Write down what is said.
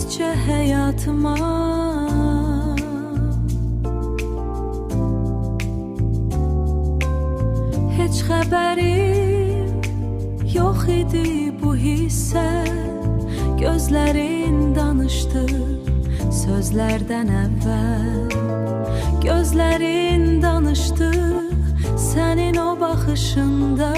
girdikçe hayatıma, hiç haberim yok idi bu hisse. Gözlerin danıştı sözlerden evvel, gözlerin danıştı senin o bakışında.